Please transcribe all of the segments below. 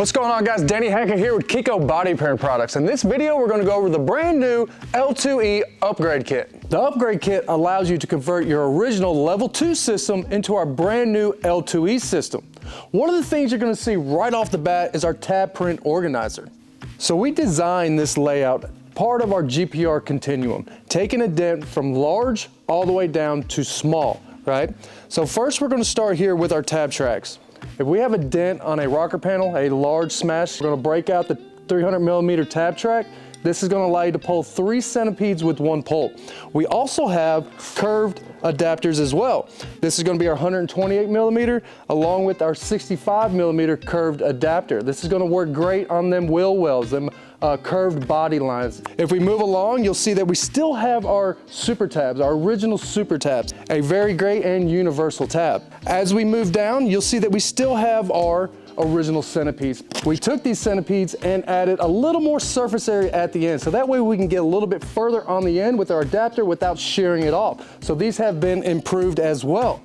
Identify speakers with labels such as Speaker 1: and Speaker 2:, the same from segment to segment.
Speaker 1: What's going on, guys? Danny Hackett here with KECO Body Repair Products. In this video, we're going to go over the brand new L2E upgrade kit. The upgrade kit allows you to convert your original level 2 system into our brand new L2E system. One of the things you're going to see right off the bat is our tab print organizer. So we designed this layout part of our GPR continuum, taking a dent from large all the way down to small, right? So first we're going to start here with our tab tracks. If we have a dent on a rocker panel, a large smash, we're going to break out the 300mm tab track. This is going to allow you to pull 3 centipedes with 1 pull. We also have curved adapters as well. This is going to be our 128mm along with our 65mm curved adapter. This is going to work great on them wheel wells, them curved body lines. If we move along, you'll see that we still have our super tabs, our original super tabs, a very great and universal tab. As we move down, you'll see that we still have our original Centerpiece. We took these Centipedes and added a little more surface area at the end, so that way we can get a little bit further on the end with our adapter without shearing it off. So these have been improved as well.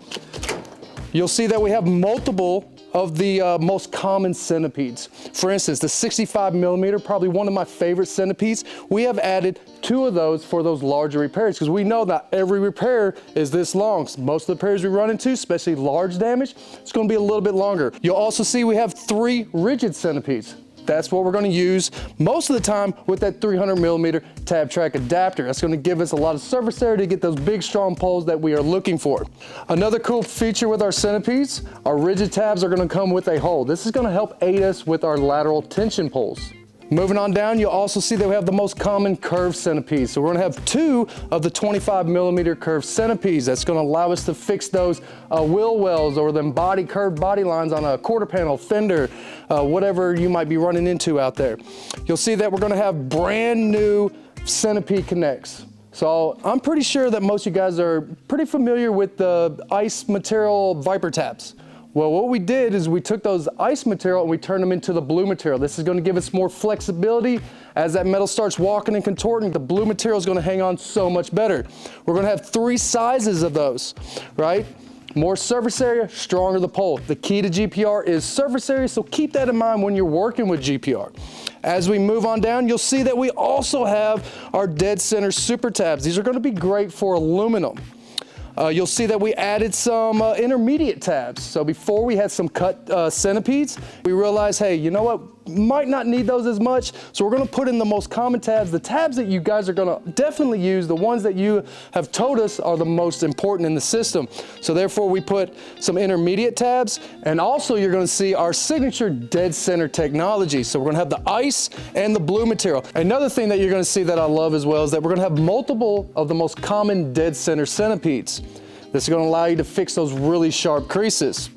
Speaker 1: You'll see that we have multiple of the most common centipedes. For instance, the 65mm, probably one of my favorite centipedes. We have added 2 of those for those larger repairs because we know that every repair is this long. Most of the repairs we run into, especially large damage, it's going to be a little bit longer. You'll also see we have 3 rigid centipedes. That's what we're going to use most of the time with that 300mm tab track adapter. That's going to give us a lot of surface area to get those big strong pulls that we are looking for. Another cool feature with our Centipedes, our rigid tabs are going to come with a hole. This is going to help aid us with our lateral tension pulls. Moving on down, you'll also see that we have the most common curved centipedes. So we're going to have 2 of the 25mm curved centipedes. That's going to allow us to fix those wheel wells or them curved body lines on a quarter panel, fender, whatever you might be running into out there. You'll see that we're going to have brand new centipede connects. So I'm pretty sure that most of you guys are pretty familiar with the ice material Viper tabs. Well, what we did is we took those ice material and we turned them into the blue material. This is going to give us more flexibility. As that metal starts walking and contorting, the blue material is going to hang on so much better. We're going to have 3 sizes of those, right? More surface area, stronger the pull. The key to GPR is surface area, so keep that in mind when you're working with GPR. As we move on down, you'll see that we also have our dead center super tabs. These are going to be great for aluminum. You'll see that we added some intermediate tabs. So before we had some cut centipedes, we realized, hey, you know what? Might not need those as much. So we're going to put in the most common tabs, the tabs that you guys are going to definitely use, the ones that you have told us are the most important in the system. So therefore we put some intermediate tabs, and also you're going to see our signature dead center technology. So we're going to have the ice and the blue material. Another thing that you're going to see that I love as well is that we're going to have multiple of the most common dead center centipedes. This is going to allow you to fix those really sharp creases.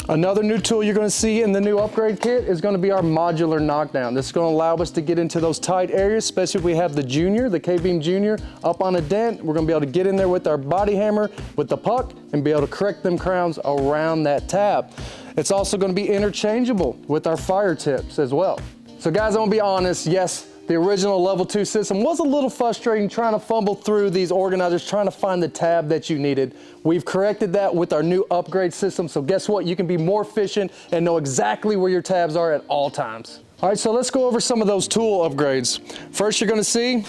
Speaker 1: Another new tool you're going to see in the new upgrade kit is going to be our modular knockdown. This is going to allow us to get into those tight areas, especially if we have the Junior, the K-beam Junior up on a dent. We're going to be able to get in there with our body hammer, with the puck, and be able to correct them crowns around that tab. It's also going to be interchangeable with our fire tips as well. So guys, I'm going to be honest, yes, the original level 2 system was a little frustrating trying to fumble through these organizers, trying to find the tab that you needed. We've corrected that with our new upgrade system, so guess what? You can be more efficient and know exactly where your tabs are at all times. All right, so let's go over some of those tool upgrades. First, you're gonna see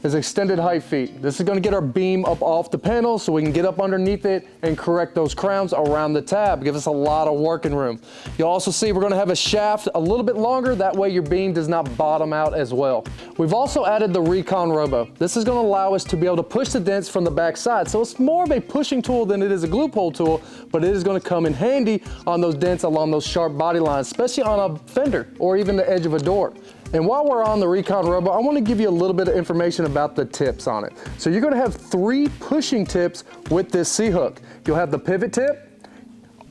Speaker 1: is extended height feet. This is going to get our beam up off the panel so we can get up underneath it and correct those crowns around the tab. Give us a lot of working room. You'll also see we're going to have a shaft a little bit longer. That way your beam does not bottom out as well. We've also added the Recon Robo. This is going to allow us to be able to push the dents from the back side. So it's more of a pushing tool than it is a glue pull tool, but it is going to come in handy on those dents along those sharp body lines, especially on a fender or even the edge of a door. And while we're on the Recon Robo, I want to give you a little bit of information about the tips on it. So you're going to have 3 pushing tips with this C-hook. You'll have the pivot tip,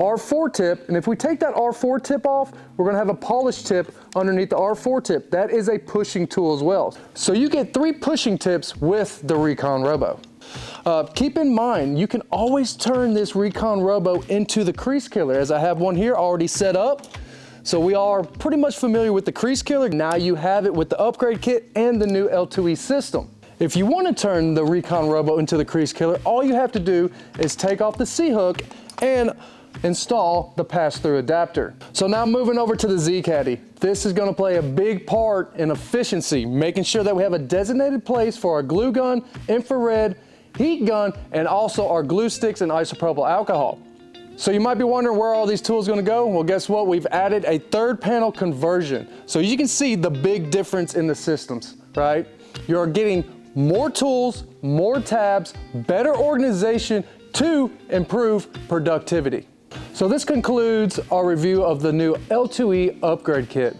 Speaker 1: R4 tip, and if we take that R4 tip off, we're going to have a polished tip underneath the R4 tip. That is a pushing tool as well. So you get 3 pushing tips with the Recon Robo. Keep in mind, you can always turn this Recon Robo into the crease killer, as I have one here already set up. So we are pretty much familiar with the crease killer. Now you have it with the upgrade kit and the new L2E system. If you want to turn the Recon Robo into the crease killer, all you have to do is take off the C-hook and install the pass-through adapter. So now moving over to the Z-Caddy. This is gonna play a big part in efficiency, making sure that we have a designated place for our glue gun, infrared, heat gun, and also our glue sticks and isopropyl alcohol. So you might be wondering where all these tools are gonna go. Well, guess what? We've added a third panel conversion. So you can see the big difference in the systems, right? You're getting more tools, more tabs, better organization to improve productivity. So this concludes our review of the new L2E upgrade kit.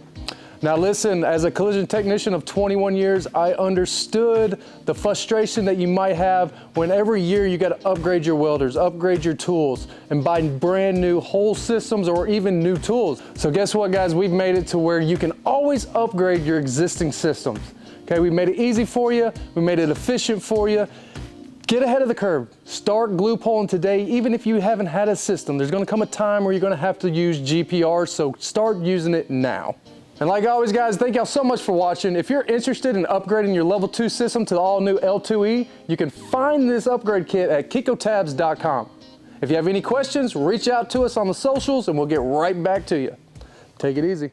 Speaker 1: Now listen, as a collision technician of 21 years, I understood the frustration that you might have when every year you got to upgrade your welders, upgrade your tools, and buy brand new whole systems or even new tools. So guess what, guys? We've made it to where you can always upgrade your existing systems. Okay, we made it easy for you. We made it efficient for you. Get ahead of the curve. Start glue pulling today, even if you haven't had a system. There's gonna come a time where you're gonna have to use GPR, so start using it now. And like always, guys, thank y'all so much for watching. If you're interested in upgrading your level 2 system to the all-new L2E, you can find this upgrade kit at KECOtabs.com. If you have any questions, reach out to us on the socials and we'll get right back to you. Take it easy.